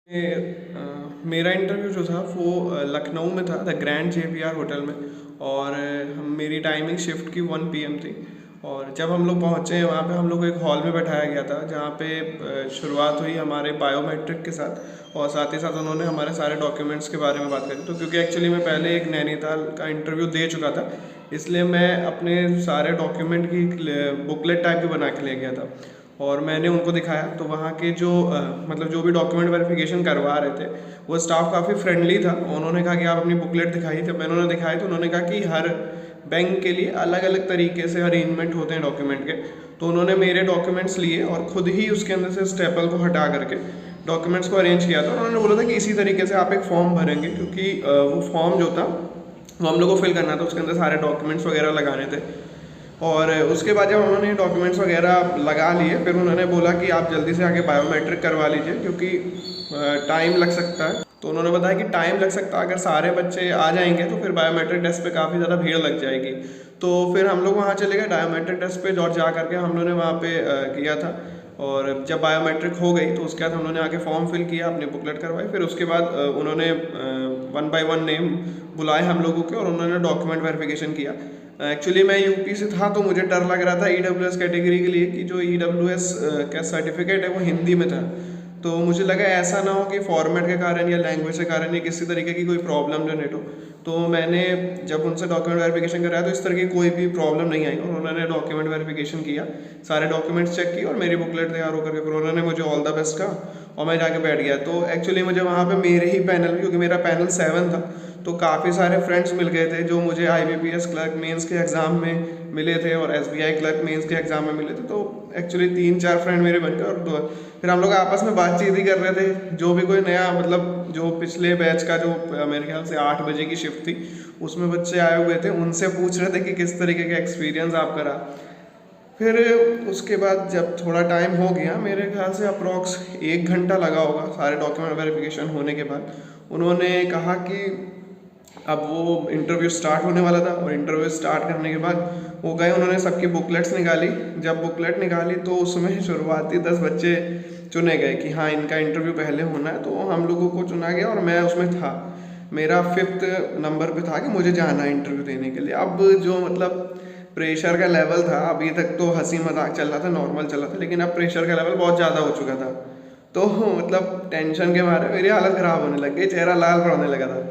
मेरा इंटरव्यू जो था वो लखनऊ में था, द ग्रैंड JPR होटल में। और मेरी टाइमिंग शिफ्ट की 1 PM थी। और जब हम लोग पहुँचे वहाँ पे हम लोग को एक हॉल में बैठाया गया था, जहाँ पे शुरुआत हुई हमारे बायोमेट्रिक के साथ। और साथ ही साथ उन्होंने हमारे सारे डॉक्यूमेंट्स के बारे में बात करी। तो क्योंकि एक्चुअली मैं पहले एक नैनीताल का इंटरव्यू दे चुका था, इसलिए मैं अपने सारे डॉक्यूमेंट की बुकलेट टाइप की बना के ले गया था। और मैंने उनको दिखाया तो वहाँ के जो मतलब जो भी डॉक्यूमेंट वेरिफिकेशन करवा रहे थे, वो स्टाफ काफ़ी फ्रेंडली था। उन्होंने कहा कि आप अपनी बुकलेट दिखाइए। जब मैंने उन्हें दिखाई तो उन्होंने कहा कि हर बैंक के लिए अलग अलग तरीके से अरेंजमेंट होते हैं डॉक्यूमेंट के। तो उन्होंने मेरे डॉक्यूमेंट्स लिए और ख़ुद ही उसके अंदर से स्टेपल को हटा करके डॉक्यूमेंट्स को अरेंज किया था। उन्होंने बोला था कि इसी तरीके से आप एक फॉर्म भरेंगे, क्योंकि वो फॉर्म जो था वो हम लोग को फिल करना था, उसके अंदर सारे डॉक्यूमेंट्स वगैरह लगाने थे। और उसके बाद जब उन्होंने डॉक्यूमेंट्स वगैरह लगा लिए, फिर उन्होंने बोला कि आप जल्दी से आके बायोमेट्रिक करवा लीजिए, क्योंकि टाइम लग सकता है। तो उन्होंने बताया कि टाइम लग सकता है, अगर सारे बच्चे आ जाएंगे तो फिर बायोमेट्रिक टेस्ट पे काफ़ी ज़्यादा भीड़ लग जाएगी। तो फिर हम लोग वहाँ चले गए बायोमेट्रिक टेस्ट पे, और जा करके हम लोगों ने वहाँ पे किया था। और जब बायोमेट्रिक हो गई तो उसके बाद हम लोगों ने आके फॉर्म फिल किया, अपनी बुकलेट करवाई। फिर उसके बाद उन्होंने 1 by 1 नेम बुलाए हम लोगों के, और उन्होंने डॉक्यूमेंट वेरिफिकेशन किया। एक्चुअली मैं यूपी से था, तो मुझे डर लग रहा था EWS कैटेगरी के लिए कि जो EWS का सर्टिफिकेट है वो हिंदी में था। तो मुझे लगा ऐसा ना हो कि फॉर्मेट के कारण या लैंग्वेज के कारण या किसी तरीके की कोई प्रॉब्लम जनरेट हो। तो मैंने जब उनसे डॉक्यूमेंट वेरिफिकेशन कराया तो इस तरह की कोई भी प्रॉब्लम नहीं आई, और उन्होंने डॉक्यूमेंट वेरिफिकेशन किया, सारे डॉक्यूमेंट्स चेक किए और मेरी बुकलेट तैयार होकर के फिर उन्होंने मुझे ऑल द बेस्ट कहा और मैं जाके बैठ गया। तो एक्चुअली मुझे वहाँ पे मेरे ही पैनल में, क्योंकि मेरा पैनल 7 था, तो काफ़ी सारे फ्रेंड्स मिल गए थे जो मुझे IBPS क्लर्क मेंस के एग्ज़ाम में मिले थे और SBI क्लर्क मेंस के एग्ज़ाम में मिले थे। तो एक्चुअली 3-4 फ्रेंड मेरे बन गए, और फिर हम लोग आपस में बातचीत ही कर रहे थे। जो भी कोई नया, मतलब जो पिछले बैच का जो मेरे ख्याल से 8 बजे की शिफ्ट थी, उसमें बच्चे आए हुए थे, उनसे पूछ रहे थे कि किस तरीके का एक्सपीरियंस आपका रहा। फिर उसके बाद जब थोड़ा टाइम हो गया, मेरे ख्याल से अप्रॉक्स 1 घंटा लगा होगा सारे डॉक्यूमेंट वेरिफिकेशन होने के बाद, उन्होंने कहा कि अब वो इंटरव्यू स्टार्ट होने वाला था। और इंटरव्यू स्टार्ट करने के बाद वो गए, उन्होंने सबकी बुकलेट्स निकाली। जब बुकलेट निकाली तो उसमें शुरुआती 10 बच्चे चुने गए कि हाँ इनका इंटरव्यू पहले होना है, तो हम लोगों को चुना गया और मैं उसमें था। मेरा 5th नंबर पे था कि मुझे जाना है इंटरव्यू देने के लिए। अब जो मतलब प्रेशर का लेवल था, अभी तक तो हंसी मजाक चल रहा था, नॉर्मल चल रहा था, लेकिन अब प्रेशर का लेवल बहुत ज़्यादा हो चुका था। तो मतलब टेंशन के मारे मेरी हालत ख़राब होने लग गई, चेहरा लाल पड़ने लगा था।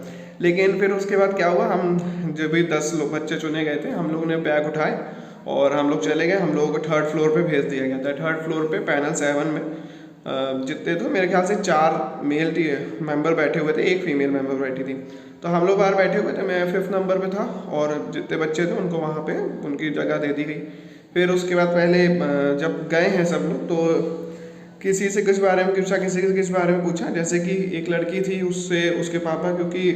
लेकिन फिर उसके बाद क्या हुआ, हम जो भी 10 लोग बच्चे चुने गए थे, हम लोगों ने बैग उठाए और हम लोग चले गए। हम लोगों को 3rd फ्लोर पे भेज दिया गया था। 3rd फ्लोर पे पैनल 7 में जितने तो मेरे ख्याल से 4 मेल मेंबर बैठे हुए थे, 1 फीमेल मेंबर बैठी थी। तो हम लोग बाहर बैठे हुए थे, मैं 5th नंबर पे था, और जितने बच्चे थे उनको वहाँ पे उनकी जगह दे दी गई। फिर उसके बाद पहले जब गए हैं सब लोग, तो किसी से किस बारे में पूछा, किसी से किस बारे में पूछा। जैसे कि एक लड़की थी, उससे उसके पापा, क्योंकि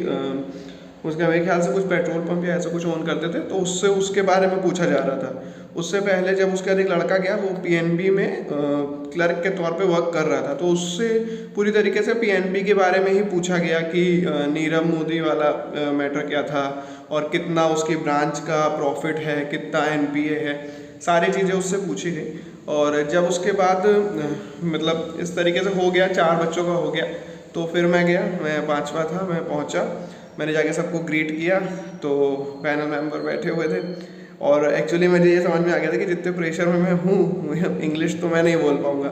उसका मेरे ख्याल से कुछ पेट्रोल पंप या ऐसा कुछ ऑन करते थे, तो उससे उसके बारे में पूछा जा रहा था। उससे पहले जब उसका एक लड़का गया, वो PNB में क्लर्क के तौर पे वर्क कर रहा था, तो उससे पूरी तरीके से PNB के बारे में ही पूछा गया कि नीरव मोदी वाला मैटर क्या था, और कितना उसकी ब्रांच का प्रॉफिट है, कितना NPA है, सारी चीज़ें उससे पूछी गई। और जब उसके बाद मतलब इस तरीके से हो गया, 4 बच्चों का हो गया, तो फिर मैं गया, मैं 5वां था, मैं पहुंचा, मैंने जाके सबको ग्रीट किया। तो पैनल मेंबर बैठे हुए थे, और एक्चुअली मुझे ये समझ में आ गया था कि जितने प्रेशर में मैं हूँ, इंग्लिश तो मैं नहीं बोल पाऊँगा।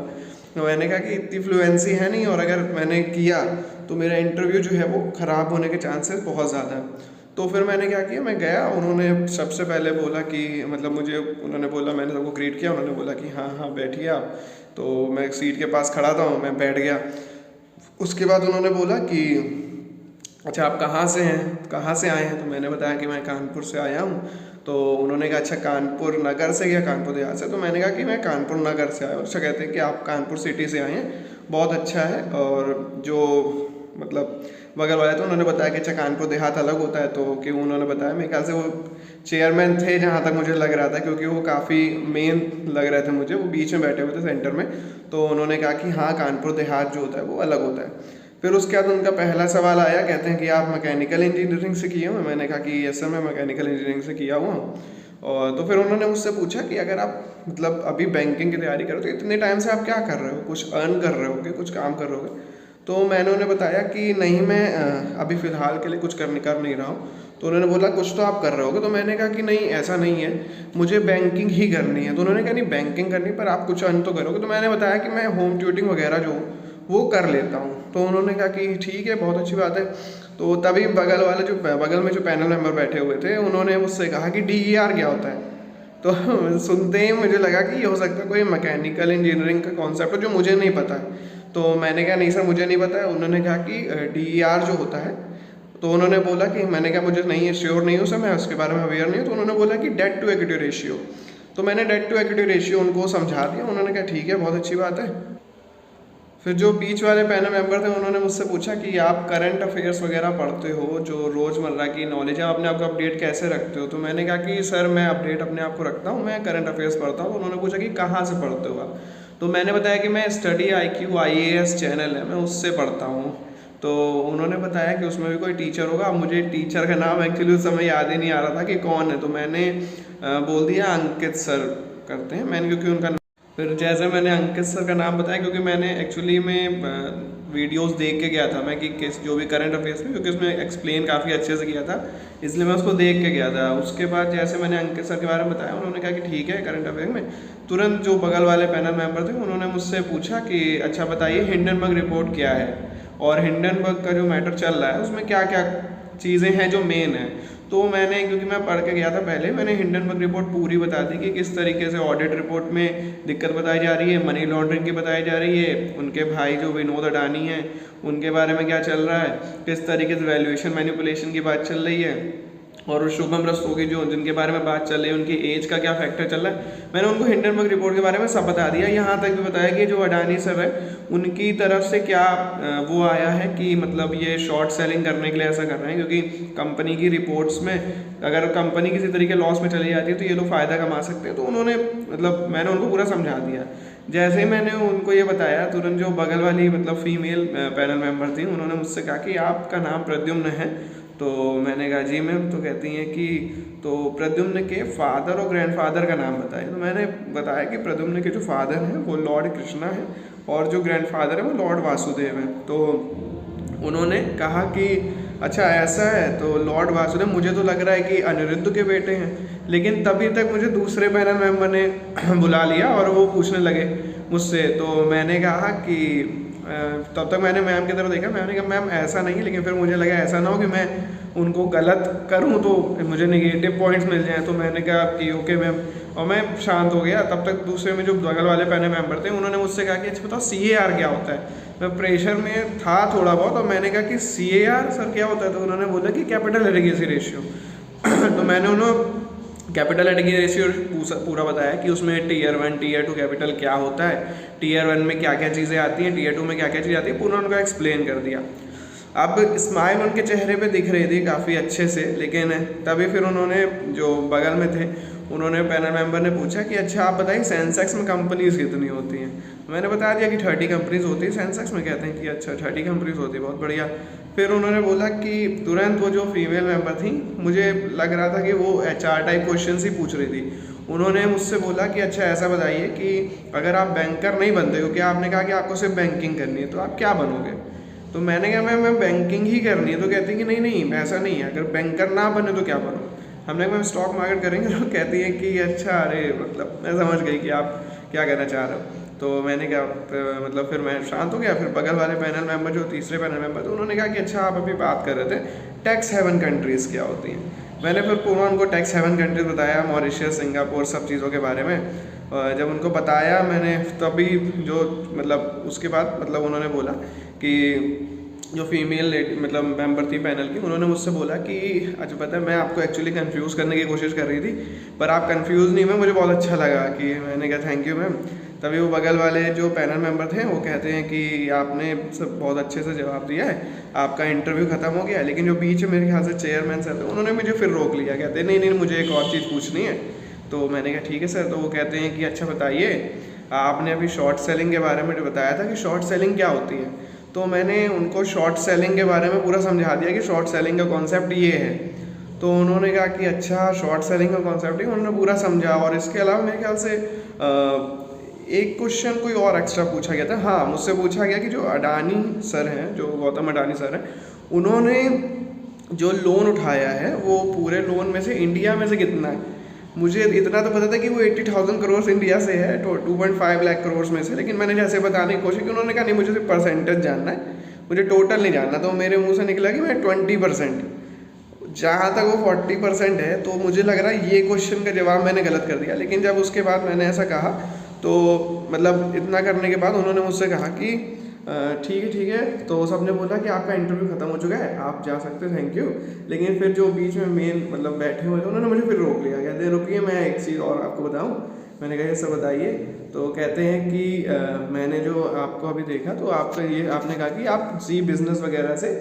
तो मैंने कहा कि इतनी फ्लुएंसी है नहीं, और अगर मैंने किया तो मेरा इंटरव्यू जो है वो ख़राब होने के चांसेस बहुत ज़्यादा है। तो फिर मैंने क्या किया, मैं गया, उन्होंने सबसे पहले बोला कि मतलब मुझे उन्होंने बोला, मैंने सबको ग्रीट किया, उन्होंने बोला कि हाँ हाँ बैठिए आप। तो मैं एक सीट के पास खड़ा था, मैं बैठ गया। उसके बाद उन्होंने बोला कि अच्छा आप कहाँ से हैं, कहाँ से आए हैं। तो मैंने बताया कि मैं कानपुर से आया हूँ। तो उन्होंने कहा अच्छा कानपुर नगर से या कानपुर देहात से। तो मैंने कहा कि मैं कानपुर नगर से आया हूँ। अच्छा कहते हैं कि आप कानपुर सिटी से आए हैं, बहुत अच्छा है। और जो मतलब बगल वाले थे, उन्होंने बताया कि अच्छा कानपुर देहात अलग होता है, तो कि उन्होंने बताया, मेरे ख्याल से वो चेयरमैन थे जहाँ तक मुझे लग रहा था, क्योंकि वो काफ़ी मेन लग रहे थे मुझे, वो बीच में बैठे हुए थे सेंटर में। तो उन्होंने कहा कि हाँ कानपुर देहात जो होता है वो अलग होता है। फिर उसके बाद उनका पहला सवाल आया, कहते हैं कि आप मैकेनिकल इंजीनियरिंग से किए हो। मैंने कहा कि यस सर, मैं मैकेनिकल इंजीनियरिंग से किया हुआ हूँ। और तो फिर उन्होंने मुझसे पूछा कि अगर आप मतलब अभी बैंकिंग की तैयारी करो तो इतने टाइम से आप क्या कर रहे हो, कुछ अर्न कर रहे हो कि कुछ काम कर रहे हो। तो मैंने उन्हें बताया कि नहीं, मैं अभी फ़िलहाल के लिए कुछ कर नहीं रहा हूँ। तो उन्होंने बोला कुछ तो आप कर रहे होगे। तो मैंने कहा कि नहीं, ऐसा नहीं है, मुझे बैंकिंग ही करनी है। तो उन्होंने कहा नहीं, बैंकिंग करनी पर आप कुछ अर्न तो करोगे। तो मैंने बताया कि मैं होम ट्यूटिंग वगैरह जो वो कर लेता हूँ। तो उन्होंने कहा कि ठीक है, बहुत अच्छी बात है। तो तभी बगल में जो पैनल मेंबर बैठे हुए थे, उन्होंने मुझसे कहा कि DER क्या होता है। तो सुनते ही मुझे लगा कि ये हो सकता है कोई मैकेनिकल इंजीनियरिंग का कॉन्सेप्ट है जो मुझे नहीं पता है। तो मैंने कहा नहीं सर, मुझे नहीं पता है। उन्होंने कहा कि DER जो होता है, तो उन्होंने बोला कि, मैंने कहा मुझे नहीं है, श्योर नहीं हूँ सर, मैं उसके बारे में अवेयर नहीं हूँ। तो उन्होंने बोला कि डेट टू इक्विटी रेशियो। तो मैंने डेट टू इक्विटी रेशियो उनको समझा दिया। उन्होंने कहा ठीक है, बहुत अच्छी बात है। फिर जो बीच वाले पैनल मेंबर थे, उन्होंने मुझसे पूछा कि आप करंट अफेयर्स वगैरह पढ़ते हो, जो रोज़मर्रा की नॉलेज है, आप अपने आप को अपडेट कैसे रखते हो। तो मैंने कहा कि सर मैं अपडेट अपने आप को रखता हूँ, मैं करंट अफेयर्स पढ़ता हूँ। तो उन्होंने पूछा कि कहाँ से पढ़ते हो आप। तो मैंने बताया कि मैं स्टडी IQ IAS चैनल है, मैं उससे पढ़ता हूँ। तो उन्होंने बताया कि उसमें भी कोई टीचर होगा। अब मुझे टीचर का नाम एक्चुअली उस समय याद ही नहीं आ रहा था कि कौन है। तो मैंने बोल दिया अंकित सर करते हैं मैंने, क्योंकि उनका, फिर जैसे मैंने अंकित सर का नाम बताया, क्योंकि मैंने एक्चुअली में वीडियोस देख के गया था मैं कि किस जो भी करंट अफेयर्स में, क्योंकि उसमें एक्सप्लेन काफ़ी अच्छे से किया था, इसलिए मैं उसको देख के गया था। उसके बाद जैसे मैंने अंकित सर के बारे में बताया, उन्होंने कहा कि ठीक है करंट अफेयर में। तुरंत जो बगल वाले पैनल मेंबर थे, उन्होंने मुझसे पूछा कि अच्छा बताइए हिंडनबर्ग रिपोर्ट क्या है, और हिंडनबर्ग का जो मैटर चल रहा है उसमें क्या क्या चीज़ें हैं जो मेन है। तो मैंने, क्योंकि मैं पढ़ के गया था पहले, मैंने हिंडनबर्ग रिपोर्ट पूरी बता दी कि किस तरीके से ऑडिट रिपोर्ट में दिक्कत बताई जा रही है, मनी लॉन्ड्रिंग की बताई जा रही है, उनके भाई जो विनोद अडानी हैं उनके बारे में क्या चल रहा है, किस तरीके से वैल्यूएशन मैनिपुलेशन की बात चल रही है, और शुभम रस्तोगी जो जिनके बारे में बात चल रही है, उनकी एज का क्या फैक्टर चल रहा है। मैंने उनको हिंडनबर्ग रिपोर्ट के बारे में सब बता दिया। यहाँ तक भी बताया कि जो अडानी सर है उनकी तरफ से क्या वो आया है कि मतलब ये शॉर्ट सेलिंग करने के लिए ऐसा कर रहे हैं, क्योंकि कंपनी की रिपोर्ट्स में अगर कंपनी किसी तरीके लॉस में चली जाती है तो ये लोग फ़ायदा कमा सकते हैं। तो उन्होंने मतलब मैंने उनको पूरा समझा दिया। जैसे ही मैंने उनको ये बताया, तुरंत जो बगल वाली मतलब फीमेल पैनल मेंबर थी, उन्होंने मुझसे कहा कि आपका नाम प्रद्युम्न है। तो मैंने कहा जी मैम। तो कहती हैं कि तो प्रद्युम्न के फादर और ग्रैंडफादर का नाम बताएं। तो मैंने बताया कि प्रद्युम्न के जो फादर हैं वो लॉर्ड कृष्णा है, और जो ग्रैंडफादर है वो लॉर्ड वासुदेव है। तो उन्होंने कहा कि अच्छा ऐसा है। तो लॉर्ड वासुदेव, मुझे तो लग रहा है कि अनिरुद्ध के बेटे हैं, लेकिन तभी तक मुझे दूसरे पैनल मेंबर ने बुला लिया और वो पूछने लगे मुझसे। तो मैंने कहा कि तब तक मैंने मैम की तरफ देखा। मैम ने कहा मैम ऐसा नहीं, लेकिन फिर मुझे लगा ऐसा ना हो कि मैं उनको गलत करूं तो मुझे नेगेटिव पॉइंट्स मिल जाएं। तो मैंने कहा कि ओके मैम, और मैं शांत हो गया। तब तक दूसरे में जो बगल वाले पैनल मेंबर थे, उन्होंने मुझसे कहा कि अच्छा बताओ CAR क्या होता है। मैं प्रेशर में था थोड़ा बहुत, और मैंने कहा कि CAR सर क्या होता है। तो उन्होंने बोला कि कैपिटल एडिक्वेसी रेशियो। तो मैंने उन्होंने कैपिटल एडिक्वेसी रेशियो पूरा बताया कि उसमें Tier 1 Tier 2 कैपिटल क्या होता है, Tier 1 में क्या क्या चीज़ें आती हैं, Tier 2 में क्या क्या चीज़ें आती है, पूरा उनका एक्सप्लेन कर दिया। अब स्माइल उनके चेहरे पे दिख रही थी काफ़ी अच्छे से, लेकिन तभी फिर उन्होंने, जो बगल में थे, उन्होंने पैनल मेंबर ने पूछा कि अच्छा आप बताइए सेंसेक्स में कंपनीज कितनी होती हैं। मैंने बता दिया कि 30 कंपनीज होती है सेंसेक्स में। कहते हैं कि अच्छा 30 कंपनीज होती है, बहुत बढ़िया। फिर उन्होंने बोला कि तुरंत वो जो फीमेल मेंबर थी, मुझे लग रहा था कि वो HR टाइप क्वेश्चन ही पूछ रही थी। उन्होंने मुझसे बोला कि अच्छा ऐसा बताइए कि अगर आप बैंकर नहीं बनते, क्योंकि आपने कहा कि आपको सिर्फ बैंकिंग करनी है, तो आप क्या बनोगे। तो मैंने कहा मैं बैंकिंग ही करनी है। तो कहती है कि नहीं नहीं ऐसा नहीं है, अगर बैंकर ना बने तो क्या बनो। हमने कहा मैम स्टॉक मार्केट करेंगे। तो कहती है कि अच्छा, अरे मतलब मैं समझ गई कि आप क्या कहना चाह रहे हो। तो मैंने कहा मतलब फिर मैं शांत हो गया। फिर बगल वाले पैनल मेंबर, जो तीसरे पैनल मेंबर थे, उन्होंने कहा कि अच्छा आप अभी बात कर रहे थे टैक्स हेवन कंट्रीज़ क्या होती हैं। मैंने फिर पूरा उनको टैक्स हेवन कंट्रीज़ बताया, मॉरिशस, सिंगापुर, सब चीज़ों के बारे में। जब उनको बताया मैंने, तभी जो मतलब उसके बाद मतलब उन्होंने बोला कि जो फीमेल मतलब मेंबर थी पैनल की, उन्होंने मुझसे बोला कि अच्छा पता है मैं आपको एक्चुअली कंफ्यूज करने की कोशिश कर रही थी, पर आप कंफ्यूज नहीं हुए, मुझे बहुत अच्छा लगा। कि मैंने कहा थैंक यू मैम। तभी वो बगल वाले जो पैनल मेंबर थे वो कहते हैं कि आपने सब बहुत अच्छे से जवाब दिया है, आपका इंटरव्यू खत्म हो गया। लेकिन जो बीच में मेरे ख्याल से चेयरमैन सर थे, उन्होंने मुझे फिर रोक लिया। कहते नहीं नहीं मुझे एक और चीज़ पूछनी है। तो मैंने कहा ठीक है सर। तो वो कहते हैं कि अच्छा बताइए, आपने अभी शॉर्ट सेलिंग के बारे में जो बताया था कि शॉर्ट सेलिंग क्या होती है। तो मैंने उनको शॉर्ट सेलिंग के बारे में पूरा समझा दिया कि शॉर्ट सेलिंग का कॉन्सेप्ट ये है। तो उन्होंने कहा कि अच्छा शॉर्ट सेलिंग का कॉन्सेप्ट ही, उन्होंने पूरा समझा। और इसके अलावा मेरे ख्याल से एक क्वेश्चन कोई और एक्स्ट्रा पूछा गया था। हाँ, मुझसे पूछा गया कि जो अडानी सर हैं, जो गौतम अडानी सर हैं, उन्होंने जो लोन उठाया है वो पूरे लोन में से इंडिया में से कितना है। मुझे इतना तो पता था कि वो 80,000 करोड़ इंडिया से है, तो 2.5 लाख करोड़ में से, लेकिन मैंने जैसे बताने की कोशिश की, उन्होंने कहा नहीं मुझे सिर्फ परसेंटेज जानना है, मुझे टोटल नहीं जानना। तो मेरे मुंह से निकला कि मैं 20%, जहाँ तक वो 40% है। तो मुझे लग रहा है ये क्वेश्चन का जवाब मैंने गलत कर दिया। लेकिन जब उसके बाद मैंने ऐसा कहा तो मतलब इतना करने के बाद उन्होंने मुझसे कहा कि ठीक है। तो सबने बोला कि आपका इंटरव्यू ख़त्म हो चुका है, आप जा सकते हैं, थैंक यू। लेकिन फिर जो बीच में मेन मतलब बैठे हुए थे उन्होंने मुझे फिर रोक लिया, कहते रुकिए मैं एक चीज़ और आपको बताऊं। मैंने कहा ये सब बताइए। तो कहते हैं कि मैंने जो आपको अभी देखा तो आपका ये आपने कहा कि आप जी बिज़नेस वगैरह से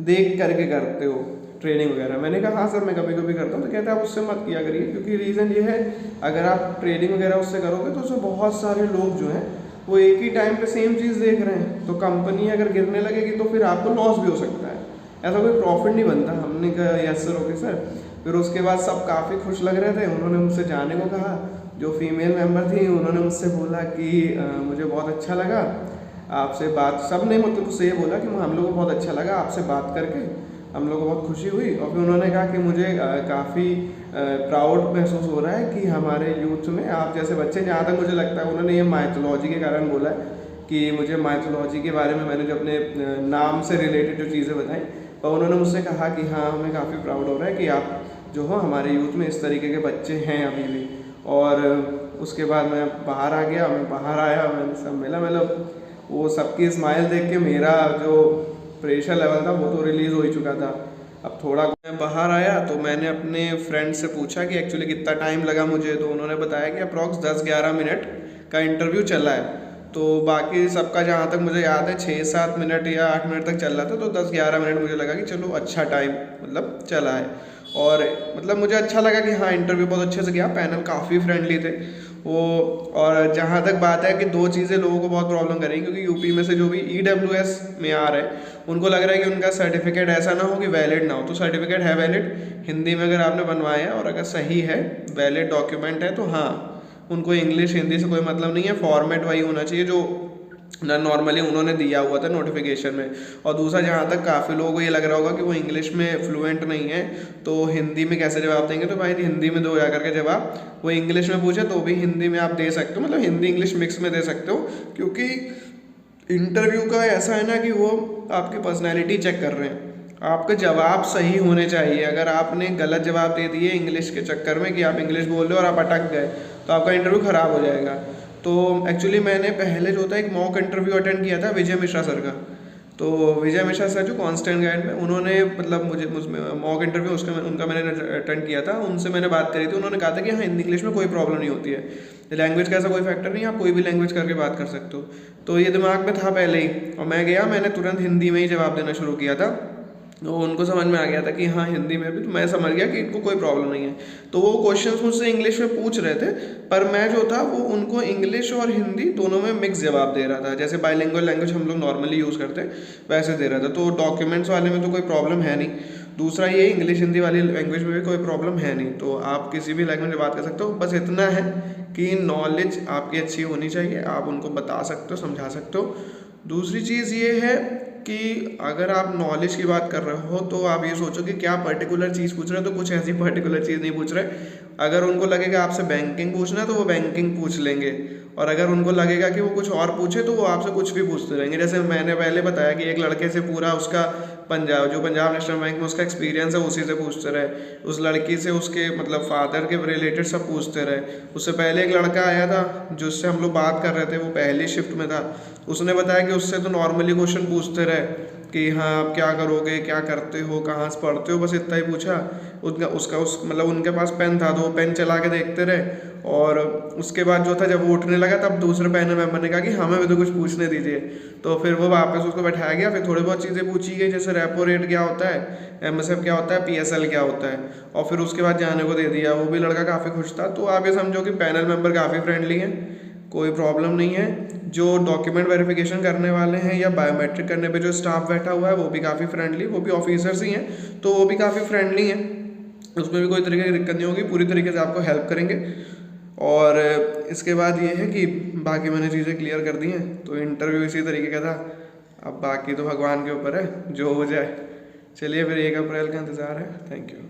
देख करके करते हो ट्रेनिंग वगैरह। मैंने कहा हाँ सर मैं कभी कभी करता हूँ। तो कहते हैं आप उससे मत किया करिए, क्योंकि रीज़न ये है अगर आप ट्रेडिंग वगैरह उससे करोगे तो उसमें बहुत सारे लोग जो हैं वो एक ही टाइम पे सेम चीज़ देख रहे हैं, तो कंपनी अगर गिरने लगेगी तो फिर आपको लॉस भी हो सकता है, ऐसा कोई प्रॉफिट नहीं बनता। हमने कहा यस सर, ओके सर। फिर उसके बाद सब काफ़ी खुश लग रहे थे, उन्होंने मुझसे जाने को कहा। जो फीमेल मेंबर थी उन्होंने मुझसे बोला कि मुझे बहुत अच्छा लगा आपसे बात, सब ने मतलब मुझसे ये बोला कि हम लोग को बहुत अच्छा लगा आपसे बात करके, हम लोग को बहुत खुशी हुई। और फिर उन्होंने कहा कि मुझे काफ़ी प्राउड महसूस हो रहा है कि हमारे यूथ में आप जैसे बच्चे, जहाँ तक मुझे लगता है उन्होंने ये माइथोलॉजी के कारण बोला है कि मुझे माइथोलॉजी के बारे में मैंने जो अपने नाम से रिलेटेड जो चीज़ें बताई, और उन्होंने मुझसे कहा कि हाँ हमें काफ़ी प्राउड हो रहा है कि आप जो हो हमारे यूथ में इस तरीके के बच्चे हैं अभी भी। और उसके बाद मैं बाहर आ गया, मैं बाहर आया, मैंने सब मिला, मतलब वो सबकी स्माइल देख के मेरा जो प्रेशर लेवल था वो तो रिलीज़ हो ही चुका था। अब थोड़ा मैं बाहर आया तो मैंने अपने फ्रेंड से पूछा कि एक्चुअली कितना टाइम लगा मुझे, तो उन्होंने बताया कि अप्रॉक्स 10-11 मिनट का इंटरव्यू चला है। तो बाकी सबका जहाँ तक मुझे याद है 6-7 मिनट या 8 मिनट तक चल रहा था, तो 10-11 मिनट मुझे लगा कि चलो अच्छा टाइम मतलब चला है। और मतलब मुझे अच्छा लगा कि हाँ इंटरव्यू बहुत अच्छे से गया, पैनल काफ़ी फ्रेंडली थे वो। और जहाँ तक बात है कि दो चीज़ें लोगों को बहुत प्रॉब्लम करेंगी, क्योंकि यूपी में से जो भी EWS में आ रहे हैं उनको लग रहा है कि उनका सर्टिफिकेट ऐसा ना हो कि वैलिड ना हो। तो सर्टिफिकेट है वैलिड, हिंदी में अगर आपने बनवाया है और अगर सही है, वैलिड डॉक्यूमेंट है, तो हाँ उनको इंग्लिश हिंदी से कोई मतलब नहीं है, फॉर्मेट वही होना चाहिए जो ना नॉर्मली उन्होंने दिया हुआ था नोटिफिकेशन में। और दूसरा, जहाँ तक काफ़ी लोगों को ये लग रहा होगा कि वो इंग्लिश में फ्लुएंट नहीं है तो हिंदी में कैसे जवाब देंगे, तो भाई हिंदी में दो जाकर के जवाब। वो इंग्लिश में पूछे तो भी हिंदी में आप दे सकते हो, मतलब हिंदी इंग्लिश मिक्स में दे सकते हो, क्योंकि इंटरव्यू का ऐसा है ना कि वो आपकी पर्सनैलिटी चेक कर रहे हैं, आपके जवाब सही होने चाहिए। अगर आपने गलत जवाब दे दिए इंग्लिश के चक्कर में कि आप इंग्लिश बोल रहे हो और आप अटक गए तो आपका इंटरव्यू ख़राब हो जाएगा। तो एक्चुअली मैंने पहले जो था एक मॉक इंटरव्यू अटेंड किया था विजय मिश्रा सर का। तो विजय मिश्रा सर जो कांस्टेंट गाइड में, उन्होंने मतलब मुझमें मॉक इंटरव्यू उसका उनका मैंने अटेंड किया था, उनसे मैंने बात करी थी। उन्होंने कहा था कि हाँ हिंदी इंग्लिश में कोई प्रॉब्लम नहीं होती है, लैंग्वेज का ऐसा कोई फैक्टर नहीं है, आप कोई भी लैंग्वेज करके बात कर सकते हो। तो ये दिमाग में था पहले ही, और मैं गया, मैंने तुरंत हिंदी में ही जवाब देना शुरू किया था। तो उनको समझ में आ गया था कि हाँ हिंदी में भी, तो मैं समझ गया कि इनको कोई प्रॉब्लम नहीं है। तो वो क्वेश्चंस मुझसे इंग्लिश में पूछ रहे थे, पर मैं जो था वो उनको इंग्लिश और हिंदी दोनों में मिक्स जवाब दे रहा था, जैसे बाइलिंगुअल लैंग्वेज हम लोग नॉर्मली यूज़ करते हैं वैसे दे रहा था। तो डॉक्यूमेंट्स वाले में तो कोई प्रॉब्लम है नहीं। दूसरा ये इंग्लिश हिंदी वाली लैंग्वेज में भी कोई प्रॉब्लम है नहीं, तो आप किसी भी लैंग्वेज में बात कर सकते हो। बस इतना है कि नॉलेज आपकी अच्छी होनी चाहिए, आप उनको बता सकते हो, समझा सकते हो। दूसरी चीज़ ये है कि अगर आप नॉलेज की बात कर रहे हो तो आप ये सोचो कि क्या पर्टिकुलर चीज़ पूछ रहे हो, तो कुछ ऐसी पर्टिकुलर चीज़ नहीं पूछ रहे। अगर उनको लगेगा आपसे बैंकिंग पूछना है तो वो बैंकिंग पूछ लेंगे, और अगर उनको लगेगा कि वो कुछ और पूछे तो वो आपसे कुछ भी पूछते रहेंगे। जैसे मैंने पहले बताया कि एक लड़के से पूरा उसका पंजाब नेशनल बैंक में उसका एक्सपीरियंस है उसी से पूछते रहे, उस लड़की से उसके मतलब फादर के रिलेटेड सब पूछते रहे। उससे पहले एक लड़का आया था जिससे हम लोग बात कर रहे थे, वो पहली शिफ्ट में था, उसने बताया कि उससे तो नॉर्मली क्वेश्चन पूछते रहे कि हाँ आप क्या करोगे, क्या करते हो, कहाँ से पढ़ते हो, बस इतना ही पूछा। मतलब उनके पास पेन था तो वो पेन चला के देखते रहे। और उसके बाद जो था जब वो उठने लगा तब दूसरे पैनल मेंबर ने कहा कि हमें भी तो कुछ पूछने दीजिए। तो फिर वो वापस उसको बैठाया गया, फिर थोड़ी बहुत चीज़ें पूछी गई, जैसे रेपो रेट क्या होता है, MSF क्या होता है, PSL क्या होता है, और फिर उसके बाद जाने को दे दिया। वो भी लड़का काफ़ी खुश था। तो आप ये समझो कि पैनल मेंबर काफ़ी फ्रेंडली हैं, कोई प्रॉब्लम नहीं है। जो डॉक्यूमेंट वेरिफिकेशन करने वाले हैं या बायोमेट्रिक करने पे जो स्टाफ बैठा हुआ है वो भी काफ़ी फ्रेंडली, वो भी ऑफिसर्स ही हैं तो वो भी काफ़ी फ्रेंडली हैं, उसमें भी कोई तरीके की दिक्कत नहीं होगी, पूरी तरीके से आपको हेल्प करेंगे। और इसके बाद ये है कि बाकी मैंने चीज़ें क्लियर कर दी हैं, तो इंटरव्यू इसी तरीके का था। अब बाकी तो भगवान के ऊपर है, जो हो जाए। चलिए फिर 1 अप्रैल का इंतज़ार है। Thank you.